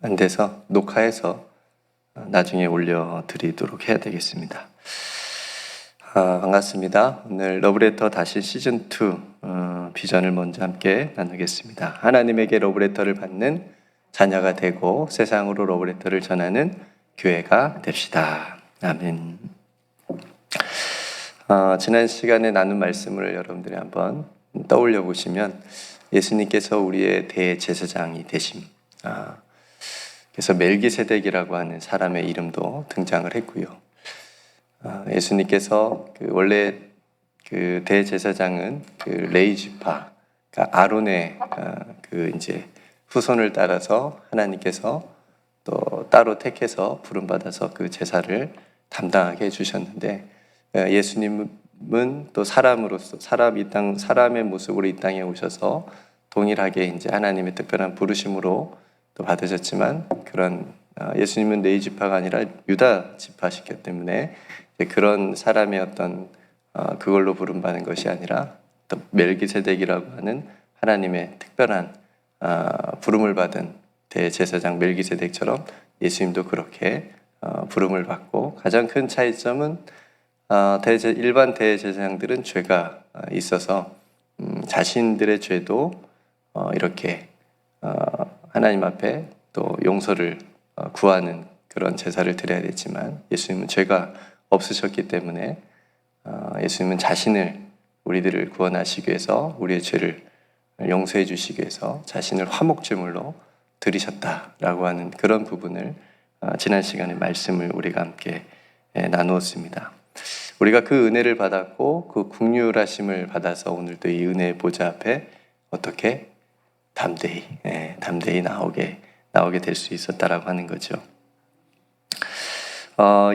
안 돼서 녹화해서 나중에 올려드리도록 해야 되겠습니다. 반갑습니다. 오늘 러브레터 다시 시즌2 비전을 먼저 함께 나누겠습니다. 하나님에게 러브레터를 받는 자녀가 되고 세상으로 러브레터를 전하는 교회가 됩시다. 아멘. 지난 시간에 나눈 말씀을 여러분들이 한번 떠올려 보시면 예수님께서 우리의 대제사장이 되심, 그래서 멜기세덱이라고 하는 사람의 이름도 등장을 했고요. 예수님께서 원래 그 대제사장은 그 레위 지파, 그러니까 아론의 이제 후손을 따라서 하나님께서 또 따로 택해서 부름 받아서 그 제사를 담당하게 해주셨는데, 예수님은 또 사람으로서 사람의 모습으로 이 땅에 오셔서 동일하게 이제 하나님의 특별한 부르심으로 또 받으셨지만, 그런 예수님은 레위 지파가 아니라 유다 지파시기 때문에 그런 사람의 어떤 그걸로 부름받는 것이 아니라 또 멜기세덱이라고 하는 하나님의 특별한 부름을 받은 대제사장 멜기세덱처럼 예수님도 그렇게 부름을 받고, 가장 큰 차이점은 일반 대제사장들은 죄가 있어서 자신들의 죄도 이렇게 하나님 앞에 또 용서를 구하는 그런 제사를 드려야 되지만, 예수님은 죄가 없으셨기 때문에 예수님은 자신을, 우리들을 구원하시기 위해서, 우리의 죄를 용서해 주시기 위해서 자신을 화목제물로 드리셨다라고 하는 그런 부분을 지난 시간에 말씀을 우리가 함께 나누었습니다. 우리가 그 은혜를 받았고 그 긍휼하심을 받아서 오늘도 이 은혜의 보좌 앞에 어떻게 담대히 나오게 될 수 있었다라고 하는 거죠.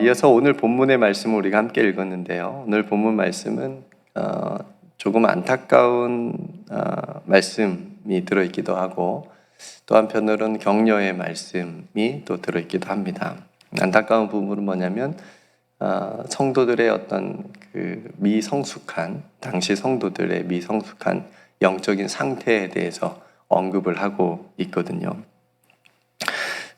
이어서 오늘 본문의 말씀을 우리가 함께 읽었는데요. 오늘 본문 말씀은 조금 안타까운 말씀이 들어있기도 하고, 또 한편으로는 격려의 말씀이 또 들어있기도 합니다. 안타까운 부분은 뭐냐면 성도들의 어떤 그 미성숙한, 당시 성도들의 미성숙한 영적인 상태에 대해서 언급을 하고 있거든요.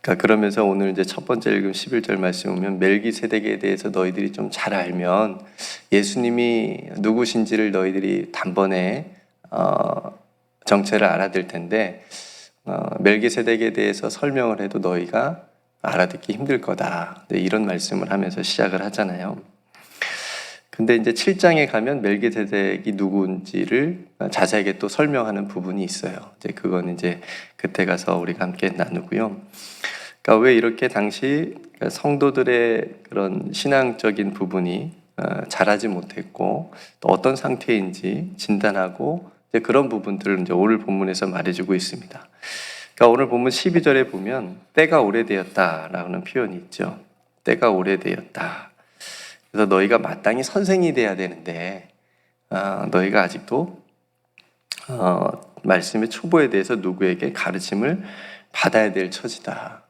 그러면서 오늘 이제 첫 번째 읽은 11절 말씀 보면, 멜기세덱에 대해서 너희들이 좀 잘 알면 예수님이 누구신지를 너희들이 단번에 정체를 알아들 텐데, 멜기세덱에 대해서 설명을 해도 너희가 알아듣기 힘들 거다, 이런 말씀을 하면서 시작을 하잖아요. 근데 이제 7장에 가면 멜기세덱이 누구인지를 자세하게 또 설명하는 부분이 있어요. 이제 그건 이제 그때 가서 우리가 함께 나누고요. 그러니까 왜 이렇게 당시 성도들의 그런 신앙적인 부분이 잘하지 못했고, 또 어떤 상태인지 진단하고, 이제 그런 부분들을 이제 오늘 본문에서 말해주고 있습니다. 그러니까 오늘 본문 12절에 보면 때가 오래되었다라는 표현이 있죠. 때가 오래되었다. 그래서 너희가 마땅히 선생이 돼야 되는데 너희가 아직도 말씀의 초보에 대해서 누구에게 가르침을 받아야 될 처지다.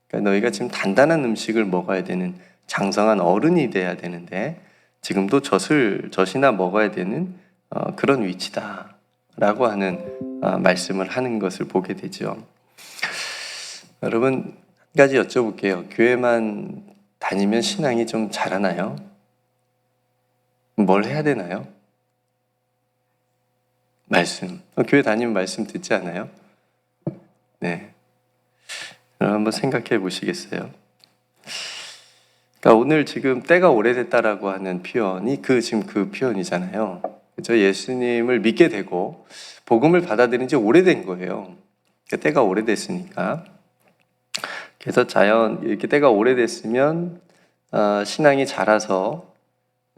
그러니까 너희가 지금 단단한 음식을 먹어야 되는 장성한 어른이 돼야 되는데 지금도 젖이나 먹어야 되는 그런 위치다 라고 하는 말씀을 하는 것을 보게 되죠. 여러분, 한 가지 여쭤볼게요. 교회만 다니면 신앙이 좀 자라나요? 뭘 해야 되나요? 말씀. 교회 다니면 말씀 듣지 않아요? 네. 한번 생각해 보시겠어요? 그러니까 오늘 지금 때가 오래됐다라고 하는 표현이 지금 그 표현이잖아요. 그렇죠? 예수님을 믿게 되고 복음을 받아들인 지 오래된 거예요. 그러니까 때가 오래됐으니까. 그래서 이렇게 때가 오래됐으면 신앙이 자라서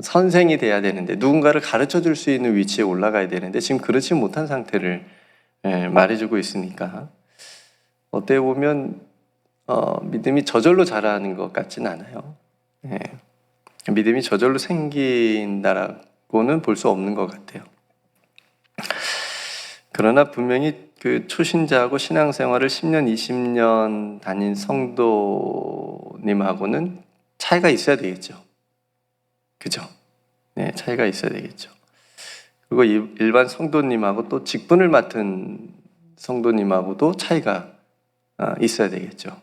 선생이 돼야 되는데, 누군가를 가르쳐 줄 수 있는 위치에 올라가야 되는데 지금 그렇지 못한 상태를 말해주고 있으니까, 어떻게 보면 믿음이 저절로 자라는 것 같진 않아요. 믿음이 저절로 생긴다라고는 볼 수 없는 것 같아요. 그러나 분명히 그 초신자하고 신앙생활을 10년, 20년 다닌 성도님하고는 차이가 있어야 되겠죠. 그죠? 네, 차이가 있어야 되겠죠. 그리고 일반 성도님하고 또 직분을 맡은 성도님하고도 차이가 있어야 되겠죠.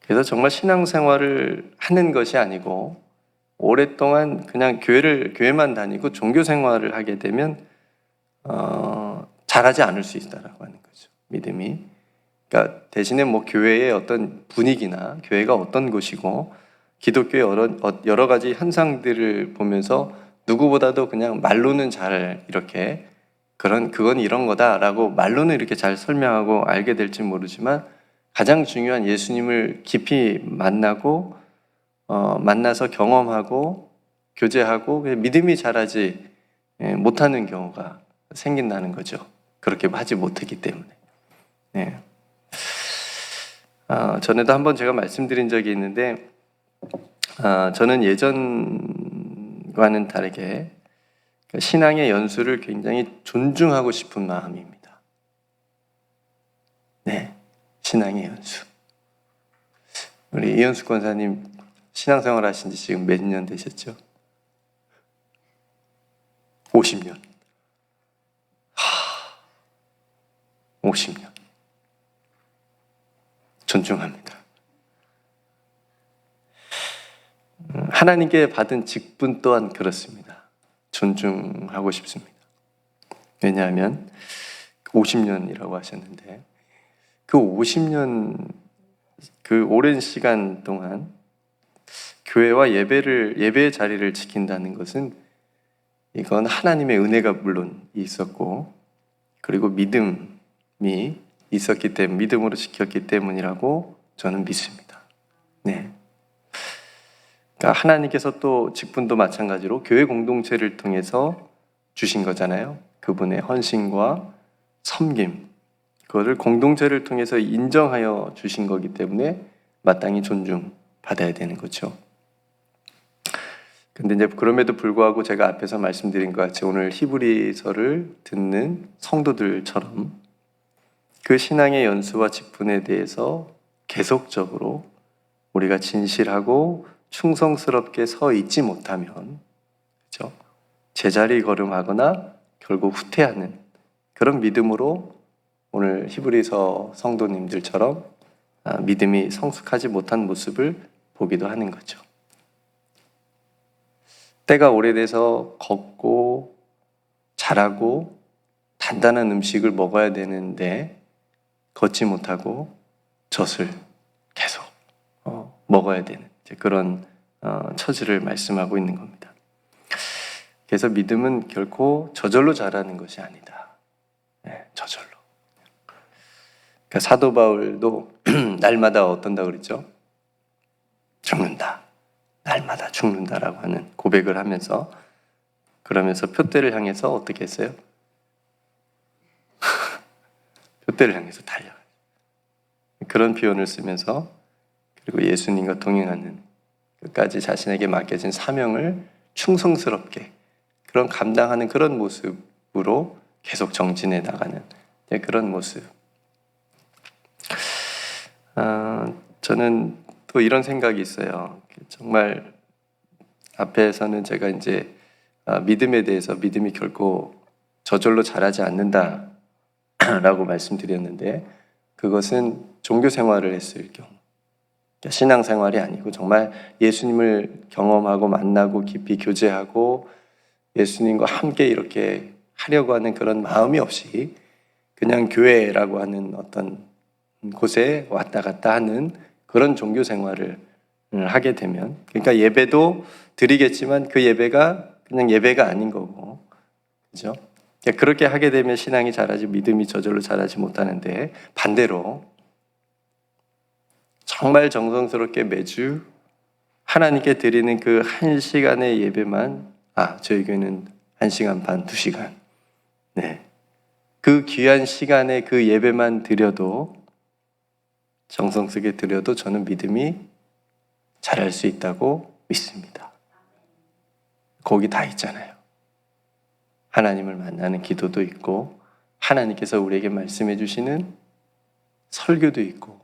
그래서 정말 신앙생활을 하는 것이 아니고 오랫동안 그냥 교회만 다니고 종교 생활을 하게 되면 잘하지 않을 수 있다라고 하는 거죠. 믿음이. 그러니까 대신에 뭐 교회의 어떤 분위기나 교회가 어떤 곳이고 기독교의 여러 가지 현상들을 보면서 누구보다도 그냥 말로는 잘 이렇게 그건 이런 거다라고 말로는 이렇게 잘 설명하고 알게 될지 모르지만 가장 중요한 예수님을 깊이 만나서 경험하고 교제하고 믿음이 자라지 못하는 경우가 생긴다는 거죠. 그렇게 하지 못했기 때문에. 네. 전에도 한번 제가 말씀드린 적이 있는데 저는 예전과는 다르게 신앙의 연수를 굉장히 존중하고 싶은 마음입니다. 네, 신앙의 연수. 우리 이현숙 권사님 신앙생활 하신 지 지금 몇 년 되셨죠? 50년. 50년. 존중합니다. 하나님께 받은 직분 또한 그렇습니다. 존중하고 싶습니다. 왜냐하면 50년이라고 하셨는데 그 50년 그 오랜 시간 동안 교회와 예배의 자리를 지킨다는 것은 이건 하나님의 은혜가 물론 있었고 그리고 믿음이 있었기 때문에 믿음으로 지켰기 때문이라고 저는 믿습니다. 네. 그러니까 하나님께서 또 직분도 마찬가지로 교회 공동체를 통해서 주신 거잖아요. 그분의 헌신과 섬김, 그거를 공동체를 통해서 인정하여 주신 거기 때문에 마땅히 존중받아야 되는 거죠. 근데 이제 그럼에도 불구하고 제가 앞에서 말씀드린 것 같이 오늘 히브리서를 듣는 성도들처럼 그 신앙의 연수와 직분에 대해서 계속적으로 우리가 진실하고 충성스럽게 서 있지 못하면, 그렇죠? 제자리 걸음하거나 결국 후퇴하는 그런 믿음으로 오늘 히브리서 성도님들처럼 믿음이 성숙하지 못한 모습을 보기도 하는 거죠. 때가 오래돼서 걷고 자라고 단단한 음식을 먹어야 되는데 걷지 못하고 젖을 계속 먹어야 되는 그런 처지를 말씀하고 있는 겁니다. 그래서 믿음은 결코 저절로 자라는 것이 아니다. 네, 저절로. 그러니까 사도 바울도 날마다 어떤다 그랬죠? 죽는다. 날마다 죽는다라고 하는 고백을 하면서 그러면서 표대를 향해서 어떻게 했어요? 표대를 향해서 달려. 그런 표현을 쓰면서 그리고 예수님과 동행하는 끝까지 자신에게 맡겨진 사명을 충성스럽게 그런 감당하는 그런 모습으로 계속 정진해 나가는 그런 모습. 저는 또 이런 생각이 있어요. 정말 앞에서는 제가 이제 믿음에 대해서 믿음이 결코 저절로 자라지 않는다라고 말씀드렸는데 그것은 종교 생활을 했을 경우 신앙 생활이 아니고 정말 예수님을 경험하고 만나고 깊이 교제하고 예수님과 함께 이렇게 하려고 하는 그런 마음이 없이 그냥 교회라고 하는 어떤 곳에 왔다 갔다 하는 그런 종교 생활을 하게 되면 그러니까 예배도 드리겠지만 그 예배가 그냥 예배가 아닌 거고 그죠? 그렇게 하게 되면 신앙이 자라지 믿음이 저절로 자라지 못하는데 반대로 정말 정성스럽게 매주 하나님께 드리는 그 1시간의 예배만 저희 교회는 1시간 반, 2시간 네. 그 귀한 시간에 그 예배만 드려도 정성스럽게 드려도 저는 믿음이 자랄 수 있다고 믿습니다. 거기 다 있잖아요. 하나님을 만나는 기도도 있고 하나님께서 우리에게 말씀해 주시는 설교도 있고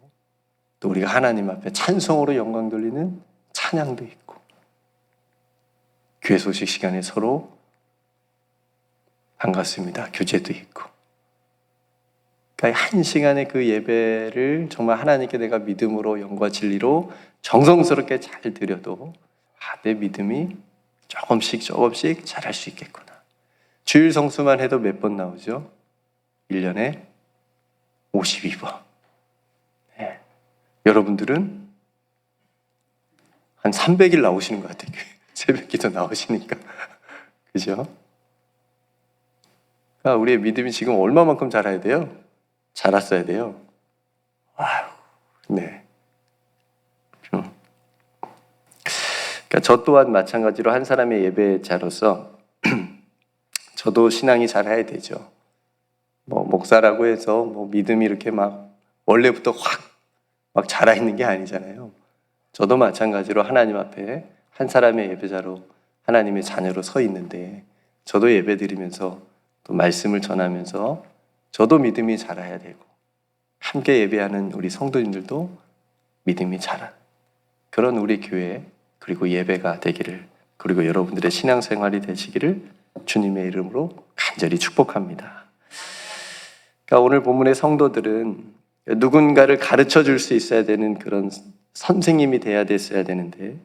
또 우리가 하나님 앞에 찬송으로 영광 돌리는 찬양도 있고 교회 소식 시간에 서로 반갑습니다. 교제도 있고 그러니까 한 시간의 그 예배를 정말 하나님께 내가 믿음으로 영과 진리로 정성스럽게 잘 드려도 내 믿음이 조금씩 자랄 수 있겠구나. 주일 성수만 해도 몇 번 나오죠? 1년에 52번. 네. 여러분들은 한 300일 나오시는 것 같아요. 새벽 기도 나오시니까. 그죠? 그러니까 우리의 믿음이 지금 얼마만큼 자라야 돼요? 자랐어야 돼요. 아유, 네. 그러니까 저 또한 마찬가지로 한 사람의 예배자로서 저도 신앙이 자라야 되죠. 목사라고 해서 믿음이 이렇게 막 원래부터 막 자라 있는 게 아니잖아요. 저도 마찬가지로 하나님 앞에 한 사람의 예배자로 하나님의 자녀로 서 있는데 저도 예배 드리면서 또 말씀을 전하면서 저도 믿음이 자라야 되고 함께 예배하는 우리 성도님들도 믿음이 자라. 그런 우리 교회 그리고 예배가 되기를 그리고 여러분들의 신앙생활이 되시기를 주님의 이름으로 간절히 축복합니다. 그러니까 오늘 본문의 성도들은 누군가를 가르쳐 줄 수 있어야 되는 그런 선생님이 돼야 됐어야 되는데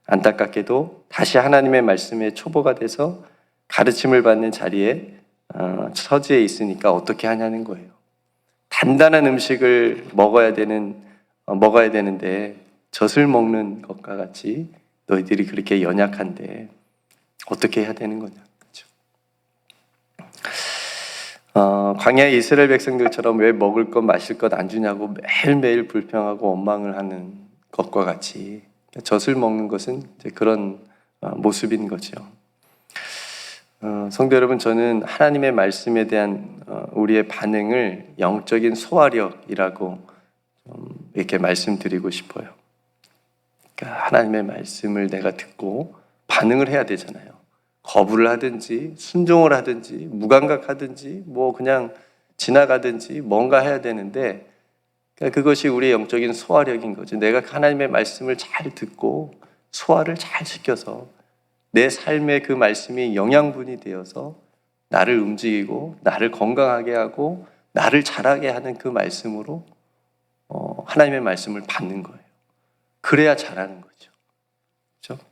안타깝게도 다시 하나님의 말씀에 초보가 돼서 가르침을 받는 자리에 처지에 있으니까 어떻게 하냐는 거예요. 단단한 음식을 먹어야 되는데 젖을 먹는 것과 같이 너희들이 그렇게 연약한데 어떻게 해야 되는 거냐. 그렇죠? 광야의 이스라엘 백성들처럼 왜 먹을 것 마실 것 안 주냐고 매일매일 불평하고 원망을 하는 것과 같이 젖을 먹는 것은 이제 그런 모습인 거죠. 성도 여러분, 저는 하나님의 말씀에 대한 우리의 반응을 영적인 소화력이라고 이렇게 말씀드리고 싶어요. 그러니까 하나님의 말씀을 내가 듣고 반응을 해야 되잖아요. 거부를 하든지 순종을 하든지 무감각하든지 그냥 지나가든지 뭔가 해야 되는데 그러니까 그것이 우리의 영적인 소화력인 거죠. 내가 하나님의 말씀을 잘 듣고 소화를 잘 시켜서 내 삶에 그 말씀이 영양분이 되어서 나를 움직이고 나를 건강하게 하고 나를 자라게 하는 그 말씀으로 하나님의 말씀을 받는 거예요. 그래야 자라는 거죠. 그렇죠?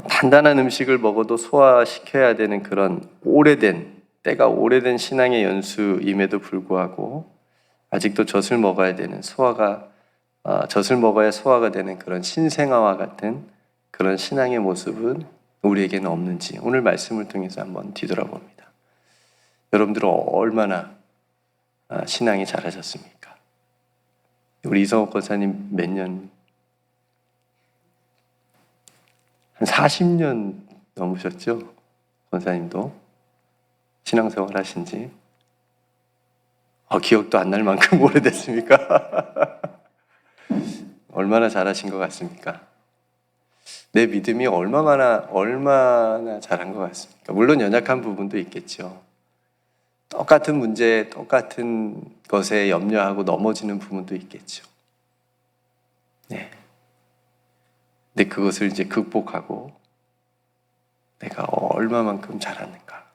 단단한 음식을 먹어도 소화시켜야 되는 그런 때가 오래된 신앙의 연수임에도 불구하고 아직도 젖을 먹어야 되는 젖을 먹어야 소화가 되는 그런 신생아와 같은 그런 신앙의 모습은 우리에게는 없는지 오늘 말씀을 통해서 한번 뒤돌아봅니다. 여러분들은 얼마나 신앙이 잘하셨습니까? 우리 이성옥 권사님 몇 년? 한 40년 넘으셨죠? 권사님도 신앙생활 하신 지 기억도 안 날 만큼 오래됐습니까? 얼마나 잘하신 것 같습니까? 내 믿음이 얼마나 잘한 것 같습니까? 물론 연약한 부분도 있겠죠. 똑같은 문제, 똑같은 것에 염려하고 넘어지는 부분도 있겠죠. 네. 근데 그것을 이제 극복하고 내가 얼마만큼 잘하는가.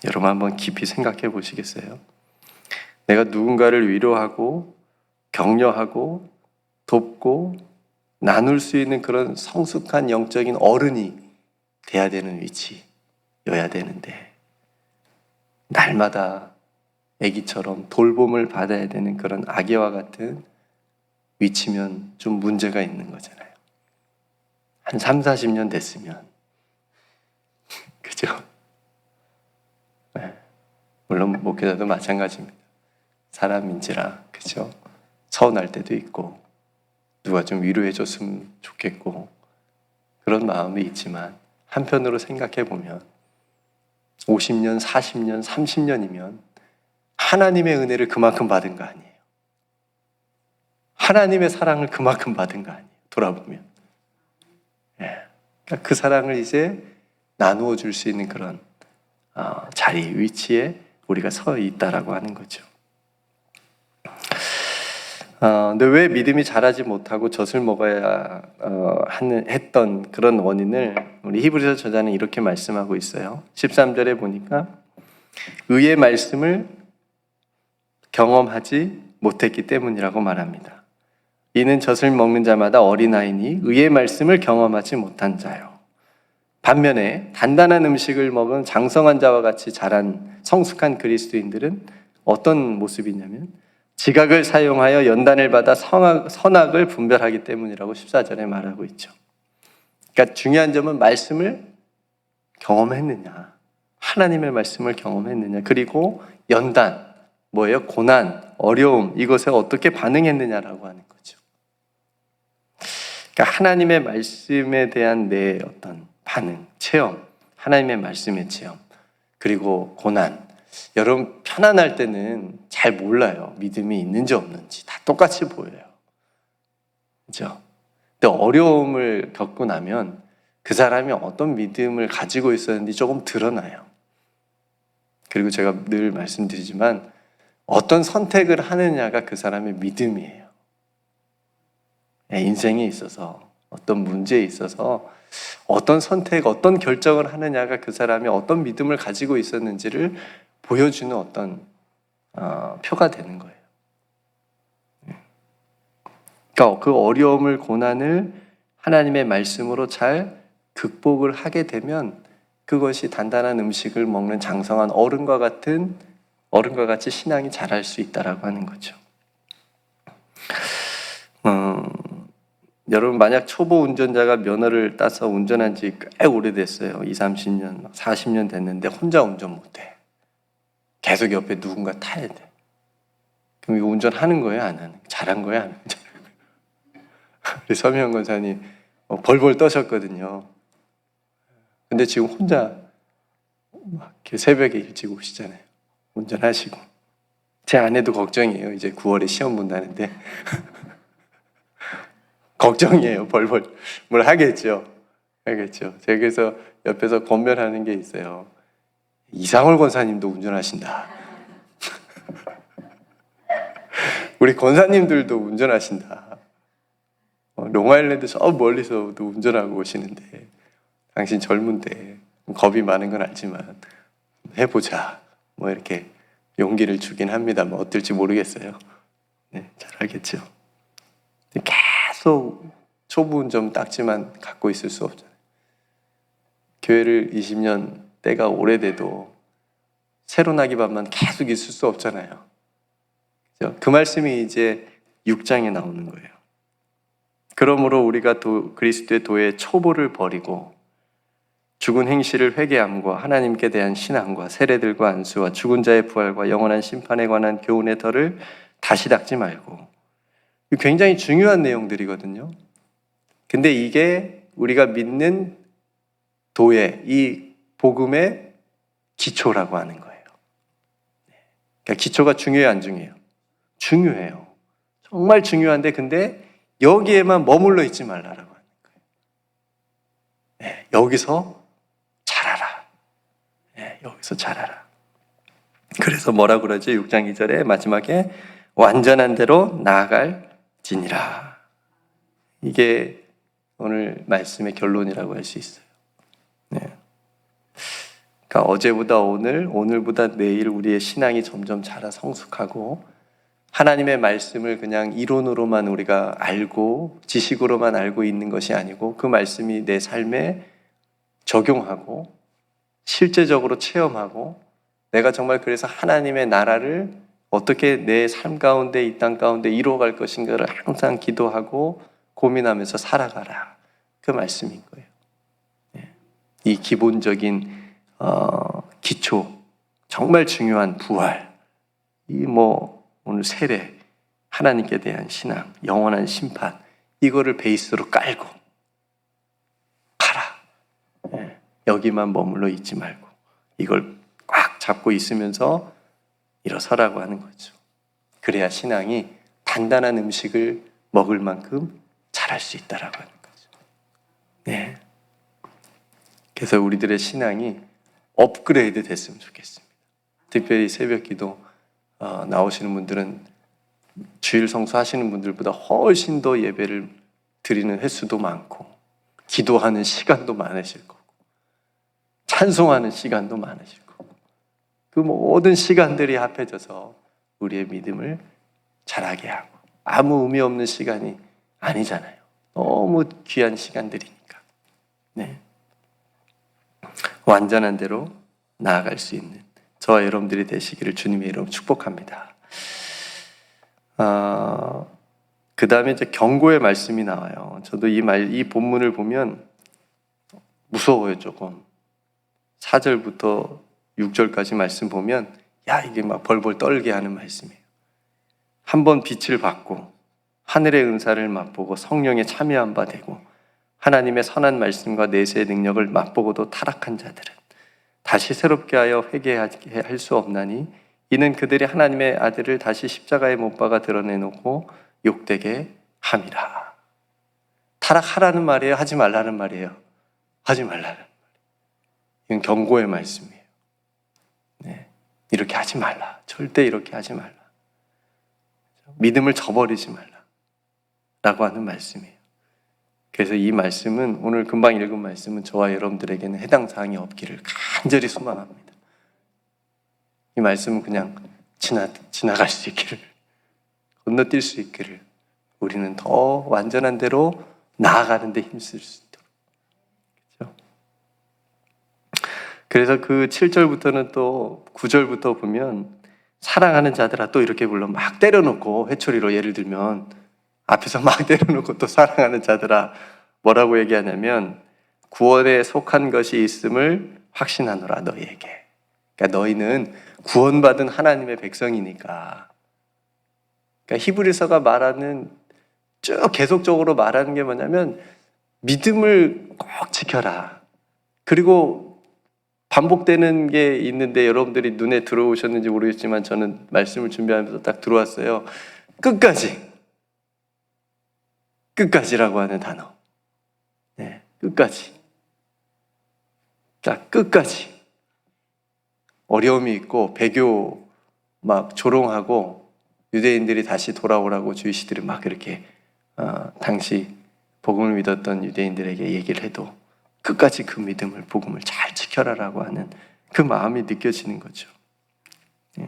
여러분 한번 깊이 생각해 보시겠어요? 내가 누군가를 위로하고 격려하고 돕고 나눌 수 있는 그런 성숙한 영적인 어른이 돼야 되는 위치여야 되는데 날마다 아기처럼 돌봄을 받아야 되는 그런 아기와 같은 위치면 좀 문제가 있는 거잖아요. 한 3, 40년 됐으면 그죠? 네. 물론 목회자도 마찬가지입니다. 사람인지라 그죠? 서운할 때도 있고 누가 좀 위로해 줬으면 좋겠고 그런 마음이 있지만 한편으로 생각해 보면 50년, 40년, 30년이면 하나님의 은혜를 그만큼 받은 거 아니에요. 하나님의 사랑을 그만큼 받은 거 아니에요. 돌아보면. 그러니까 그 사랑을 이제 나누어 줄 수 있는 그런 자리, 위치에 우리가 서 있다라고 하는 거죠. 근데 왜 믿음이 자라지 못하고 젖을 먹어야 했던 그런 원인을 우리 히브리서 저자는 이렇게 말씀하고 있어요. 13절에 보니까 의의 말씀을 경험하지 못했기 때문이라고 말합니다. 이는 젖을 먹는 자마다 어린아이니 의의 말씀을 경험하지 못한 자요. 반면에 단단한 음식을 먹은 장성한 자와 같이 자란 성숙한 그리스도인들은 어떤 모습이냐면 지각을 사용하여 연단을 받아 선악을 분별하기 때문이라고 14절에 말하고 있죠. 그러니까 중요한 점은 말씀을 경험했느냐, 하나님의 말씀을 경험했느냐, 그리고 연단, 뭐예요? 고난, 어려움, 이것에 어떻게 반응했느냐라고 하는 거죠. 그러니까 하나님의 말씀에 대한 내 어떤 반응, 체험, 하나님의 말씀의 체험, 그리고 고난. 여러분 편안할 때는 잘 몰라요. 믿음이 있는지 없는지 다 똑같이 보여요. 그렇죠? 근데 어려움을 겪고 나면 그 사람이 어떤 믿음을 가지고 있었는지 조금 드러나요. 그리고 제가 늘 말씀드리지만 어떤 선택을 하느냐가 그 사람의 믿음이에요. 인생에 있어서 어떤 문제에 있어서 어떤 선택, 어떤 결정을 하느냐가 그 사람이 어떤 믿음을 가지고 있었는지를 보여주는 어떤 표가 되는 거예요. 그러니까 그 어려움을, 고난을 하나님의 말씀으로 잘 극복을 하게 되면 그것이 단단한 음식을 먹는 장성한 어른과 같이 신앙이 자랄 수 있다라고 하는 거죠. 여러분 만약 초보 운전자가 면허를 따서 운전한 지 꽤 오래됐어요. 20, 30년, 40년 됐는데 혼자 운전 못해. 계속 옆에 누군가 타야 돼. 그럼 이거 운전하는 거예요? 안 하는 거예요? 잘한 거예요? 안 하는 거예요? 우리 서미영 권사님 벌벌 떠셨거든요. 근데 지금 혼자 막 새벽에 일찍 오시잖아요. 운전하시고. 제 아내도 걱정이에요. 이제 9월에 시험 본다는데 걱정이에요. 벌벌 뭘 하겠죠. 제가 그래서 옆에서 권면하는 게 있어요. 이상월 권사님도 운전하신다. 우리 권사님들도 운전하신다. 롱아일랜드 저 멀리서도 운전하고 오시는데 당신 젊은데 겁이 많은 건 알지만 해보자. 뭐 이렇게 용기를 주긴 합니다만 어떨지 모르겠어요. 네, 잘 알겠죠. 계속 초보 운전 딱지만 갖고 있을 수 없잖아요. 교회를 20년 때가 오래돼도 새로 나기 반만 계속 있을 수 없잖아요. 그죠? 그 말씀이 이제 6장에 나오는 거예요. 그러므로 우리가 그리스도의 도의 초보를 버리고 죽은 행실을 회개함과 하나님께 대한 신앙과 세례들과 안수와 죽은 자의 부활과 영원한 심판에 관한 교훈의 털을 다시 닦지 말고, 굉장히 중요한 내용들이거든요. 근데 이게 우리가 믿는 도의 이 복음의 기초라고 하는 거예요. 그러니까 기초가 중요해요, 안 중요해요? 중요해요. 정말 중요한데 근데 여기에만 머물러 있지 말라라고 하는 거예요. 네, 여기서 자라라. 네, 여기서 자라라. 그래서 뭐라고 그러지? 6장 2절에 마지막에 완전한 대로 나아갈지니라. 이게 오늘 말씀의 결론이라고 할 수 있어요. 네. 그러니까 어제보다 오늘보다 내일 우리의 신앙이 점점 자라 성숙하고 하나님의 말씀을 그냥 이론으로만 우리가 알고 지식으로만 알고 있는 것이 아니고 그 말씀이 내 삶에 적용하고 실제적으로 체험하고 내가 정말 그래서 하나님의 나라를 어떻게 내 삶 가운데 이 땅 가운데 이루어갈 것인가를 항상 기도하고 고민하면서 살아가라. 그 말씀인 거예요. 이 기본적인 기초, 정말 중요한 부활, 오늘 세례, 하나님께 대한 신앙, 영원한 심판, 이거를 베이스로 깔고 가라. 여기만 머물러 있지 말고 이걸 꽉 잡고 있으면서 일어서라고 하는 거죠. 그래야 신앙이 단단한 음식을 먹을 만큼 자랄 수 있다라고 하는 거죠. 네. 그래서 우리들의 신앙이 업그레이드 됐으면 좋겠습니다. 특별히 새벽 기도 나오시는 분들은 주일 성수하시는 분들보다 훨씬 더 예배를 드리는 횟수도 많고 기도하는 시간도 많으실 거고 찬송하는 시간도 많으실 거고 그 모든 시간들이 합해져서 우리의 믿음을 자라게 하고, 아무 의미 없는 시간이 아니잖아요. 너무 귀한 시간들이니까. 네. 완전한 대로 나아갈 수 있는 저와 여러분들이 되시기를 주님의 이름으로 축복합니다. 그 다음에 이제 경고의 말씀이 나와요. 저도 이 본문을 보면 무서워요, 조금. 4절부터 6절까지 말씀 보면, 야, 이게 막 벌벌 떨게 하는 말씀이에요. 한번 빛을 받고, 하늘의 은사를 맛보고, 성령에 참여한 바 되고, 하나님의 선한 말씀과 내세의 능력을 맛보고도 타락한 자들은 다시 새롭게 하여 회개하게 할 수 없나니, 이는 그들이 하나님의 아들을 다시 십자가에 못 박아 드러내놓고 욕되게 함이라. 타락하라는 말이에요? 하지 말라는 말이에요? 하지 말라는 말이에요. 이건 경고의 말씀이에요. 네. 이렇게 하지 말라. 절대 이렇게 하지 말라. 믿음을 저버리지 말라. 라고 하는 말씀이에요. 그래서 이 말씀은, 오늘 금방 읽은 말씀은 저와 여러분들에게는 해당 사항이 없기를 간절히 소망합니다. 이 말씀은 그냥 지나갈 수 있기를, 건너뛸 수 있기를, 우리는 더 완전한 대로 나아가는 데 힘쓸 수 있도록. 그렇죠? 그래서 그 7절부터는 또 9절부터 보면, 사랑하는 자들아, 또 이렇게 불러 막 때려놓고, 회초리로 예를 들면 앞에서 막 때려놓고 또 사랑하는 자들아, 뭐라고 얘기하냐면, 구원에 속한 것이 있음을 확신하노라 너희에게. 그러니까 너희는 구원받은 하나님의 백성이니까. 그러니까 히브리서가 말하는, 쭉 계속적으로 말하는 게 뭐냐면, 믿음을 꼭 지켜라. 그리고 반복되는 게 있는데, 여러분들이 눈에 들어오셨는지 모르겠지만 저는 말씀을 준비하면서 딱 들어왔어요. 끝까지라고 하는 단어. 네, 끝까지. 자, 끝까지. 어려움이 있고 배교 막 조롱하고 유대인들이 다시 돌아오라고 주이시들이 막 이렇게 당시 복음을 믿었던 유대인들에게 얘기를 해도 끝까지 그 믿음을, 복음을 잘 지켜라라고 하는 그 마음이 느껴지는 거죠. 예.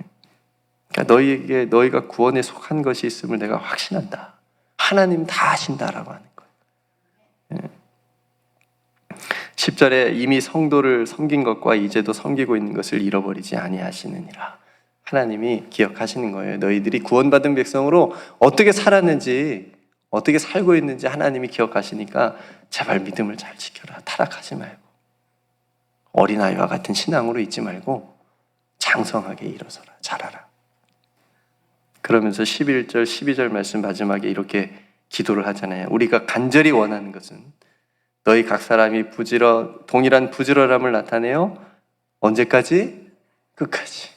그러니까 너희가 구원에 속한 것이 있음을 내가 확신한다. 하나님 다 하신다라고 하는 거예요. 예. 10절에 이미 성도를 섬긴 것과 이제도 섬기고 있는 것을 잃어버리지 아니하시느니라. 하나님이 기억하시는 거예요. 너희들이 구원받은 백성으로 어떻게 살았는지, 어떻게 살고 있는지 하나님이 기억하시니까 제발 믿음을 잘 지켜라. 타락하지 말고, 어린아이와 같은 신앙으로 있지 말고 장성하게 일어서라. 자라라. 그러면서 11절, 12절 말씀 마지막에 이렇게 기도를 하잖아요. 우리가 간절히 원하는 것은 너희 각 사람이 동일한 부지런함을 나타내어 언제까지? 끝까지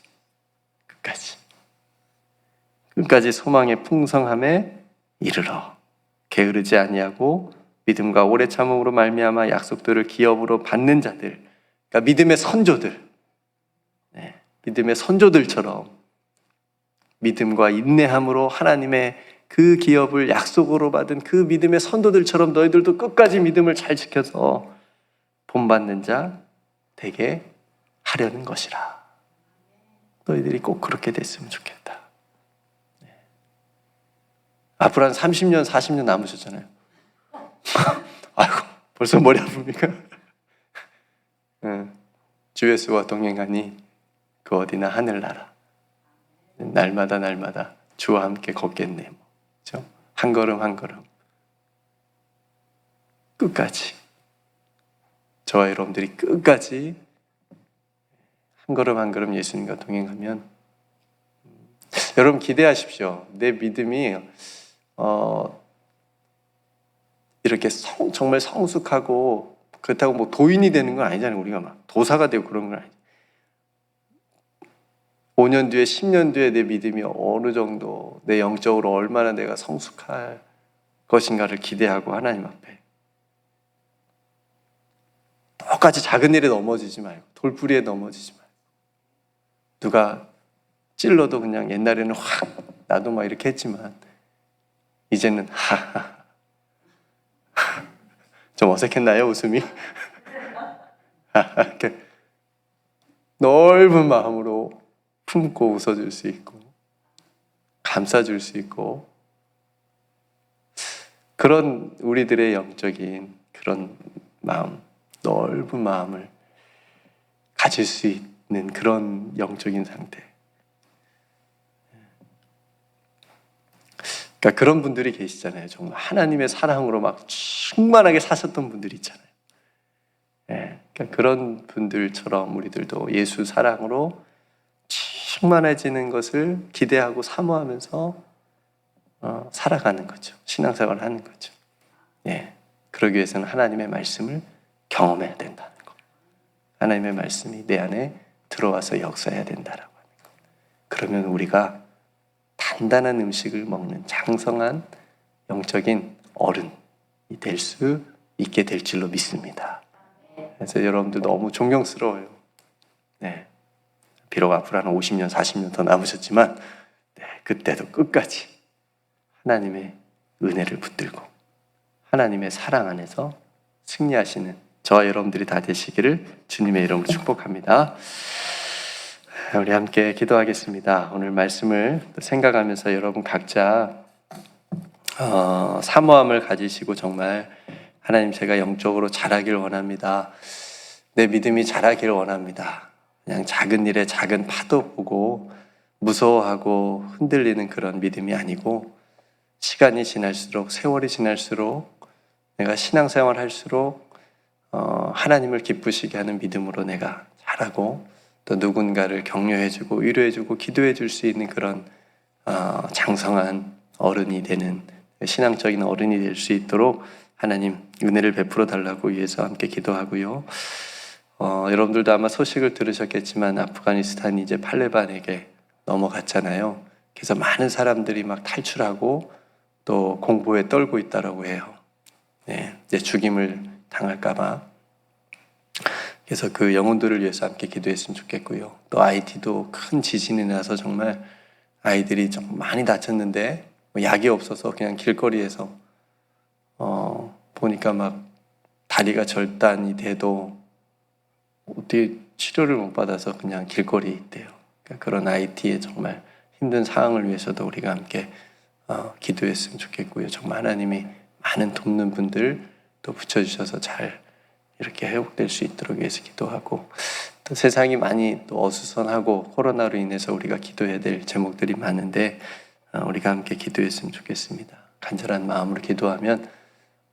소망의 풍성함에 이르러 게으르지 아니하고 믿음과 오래 참음으로 말미암아 약속들을 기업으로 받는 자들, 그러니까 믿음의 선조들, 네, 믿음의 선조들처럼 믿음과 인내함으로 하나님의 그 기업을 약속으로 받은 그 믿음의 선도들처럼 너희들도 끝까지 믿음을 잘 지켜서 본받는 자 되게 하려는 것이라. 너희들이 꼭 그렇게 됐으면 좋겠다. 네. 앞으로 한 30년, 40년 남으셨잖아요. 아이고, 벌써 머리 아픕니까? 네. 주 예수와 동행하니 그 어디나 하늘나라. 날마다 주와 함께 걷겠네. 그렇죠? 한 걸음 한 걸음 끝까지, 저와 여러분들이 끝까지 한 걸음 한 걸음 예수님과 동행하면, 여러분 기대하십시오. 내 믿음이 이렇게 정말 성숙하고 그렇다고 뭐 도인이 되는 건 아니잖아요. 우리가 막 도사가 되고 그런 건 아니죠. 5년 뒤에, 10년 뒤에 내 믿음이 어느 정도, 내 영적으로 얼마나 내가 성숙할 것인가를 기대하고 하나님 앞에 똑같이 작은 일에 넘어지지 말고, 돌부리에 넘어지지 말고, 누가 찔러도 그냥, 옛날에는 확 나도 막 이렇게 했지만 이제는 하하. 좀 어색했나요, 웃음이? 넓은 마음으로 품고 웃어줄 수 있고 감싸줄 수 있고 그런 우리들의 영적인 그런 마음, 넓은 마음을 가질 수 있는 그런 영적인 상태. 그러니까 그런 분들이 계시잖아요. 정말 하나님의 사랑으로 막 충만하게 사셨던 분들이 있잖아요. 그러니까 그런 분들처럼 우리들도 예수 사랑으로 충만해지는 것을 기대하고 사모하면서 살아가는 거죠. 신앙생활을 하는 거죠. 그러기 위해서는 하나님의 말씀을 경험해야 된다는 거. 하나님의 말씀이 내 안에 들어와서 역사해야 된다라고 하는 거. 그러면 우리가 단단한 음식을 먹는 장성한 영적인 어른이 될 수 있게 될 줄로 믿습니다. 그래서 여러분들 너무 존경스러워요. 비록 앞으로 한 50년, 40년 더 남으셨지만 그때도 끝까지 하나님의 은혜를 붙들고 하나님의 사랑 안에서 승리하시는 저와 여러분들이 다 되시기를 주님의 이름으로 축복합니다. 우리 함께 기도하겠습니다. 오늘 말씀을 생각하면서 여러분 각자 사모함을 가지시고 정말 하나님 제가 영적으로 자라길 원합니다. 내 믿음이 자라길 원합니다. 그냥 작은 일에 작은 파도 보고 무서워하고 흔들리는 그런 믿음이 아니고 시간이 지날수록 세월이 지날수록 내가 신앙생활 할수록 하나님을 기쁘시게 하는 믿음으로 내가 자라고 또 누군가를 격려해주고 위로해주고 기도해줄 수 있는 그런 장성한 어른이 되는 신앙적인 어른이 될 수 있도록 하나님 은혜를 베풀어 달라고 위해서 함께 기도하고요. 여러분들도 아마 소식을 들으셨겠지만 아프가니스탄이 이제 탈레반에게 넘어갔잖아요. 그래서 많은 사람들이 막 탈출하고 또 공포에 떨고 있다라고 해요. 이제 죽임을 당할까봐. 그래서 그 영혼들을 위해서 함께 기도했으면 좋겠고요. 또 아이티도 큰 지진이 나서 정말 아이들이 좀 많이 다쳤는데 약이 없어서 그냥 길거리에서 보니까 막 다리가 절단이 돼도 어떻게 치료를 못 받아서 그냥 길거리에 있대요. 그러니까 그런 아이티의 정말 힘든 상황을 위해서도 우리가 함께 기도했으면 좋겠고요. 정말 하나님이 많은 돕는 분들 또 붙여주셔서 잘 이렇게 회복될 수 있도록 위해서 기도하고 또 세상이 많이 또 어수선하고 코로나로 인해서 우리가 기도해야 될 제목들이 많은데 우리가 함께 기도했으면 좋겠습니다. 간절한 마음으로 기도하면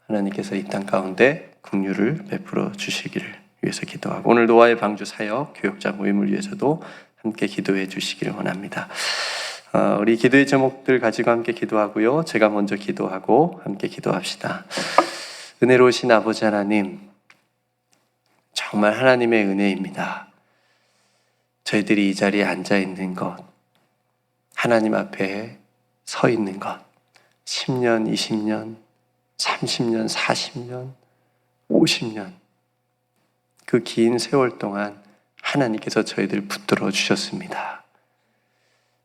하나님께서 이 땅 가운데 긍휼을 베풀어 주시기를 위해서 기도하고 오늘 노아의 방주 사역 교역자 모임을 위해서도 함께 기도해 주시기를 원합니다. 우리 기도의 제목들 가지고 함께 기도하고요. 제가 먼저 기도하고 함께 기도합시다. 은혜로우신 아버지 하나님, 정말 하나님의 은혜입니다. 저희들이 이 자리에 앉아 있는 것, 하나님 앞에 서 있는 것, 10년, 20년, 30년, 40년, 50년 그 긴 세월 동안 하나님께서 저희들 붙들어 주셨습니다.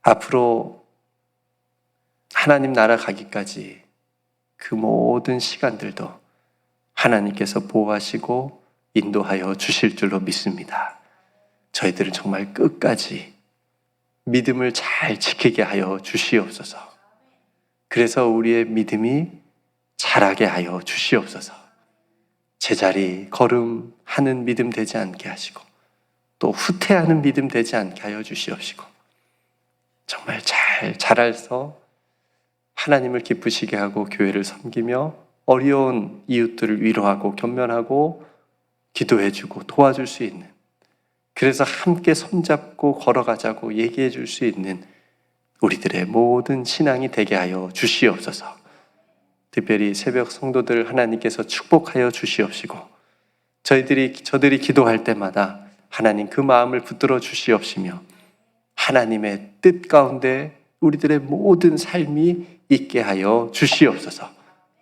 앞으로 하나님 나라 가기까지 그 모든 시간들도 하나님께서 보호하시고 인도하여 주실 줄로 믿습니다. 저희들을 정말 끝까지 믿음을 잘 지키게 하여 주시옵소서. 그래서 우리의 믿음이 자라게 하여 주시옵소서. 제자리 걸음하는 믿음 되지 않게 하시고 또 후퇴하는 믿음 되지 않게 하여 주시옵시고 정말 잘 자라서 하나님을 기쁘시게 하고 교회를 섬기며 어려운 이웃들을 위로하고 겸면하고 기도해주고 도와줄 수 있는, 그래서 함께 손잡고 걸어가자고 얘기해 줄 수 있는 우리들의 모든 신앙이 되게 하여 주시옵소서. 특별히 새벽 성도들 하나님께서 축복하여 주시옵시고 저들이 기도할 때마다 하나님 그 마음을 붙들어 주시옵시며 하나님의 뜻 가운데 우리들의 모든 삶이 있게 하여 주시옵소서.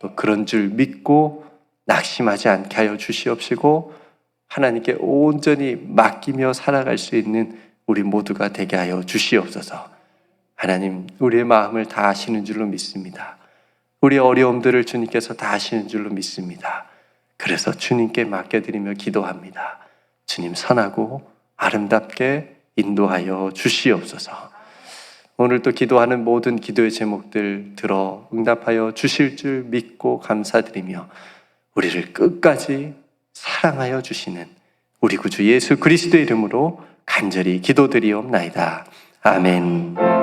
또 그런 줄 믿고 낙심하지 않게 하여 주시옵시고 하나님께 온전히 맡기며 살아갈 수 있는 우리 모두가 되게 하여 주시옵소서. 하나님, 우리의 마음을 다 아시는 줄로 믿습니다. 우리의 어려움들을 주님께서 다 아시는 줄로 믿습니다. 그래서 주님께 맡겨드리며 기도합니다. 주님, 선하고 아름답게 인도하여 주시옵소서. 오늘 또 기도하는 모든 기도의 제목들 들어 응답하여 주실 줄 믿고 감사드리며 우리를 끝까지 사랑하여 주시는 우리 구주 예수 그리스도의 이름으로 간절히 기도드리옵나이다. 아멘.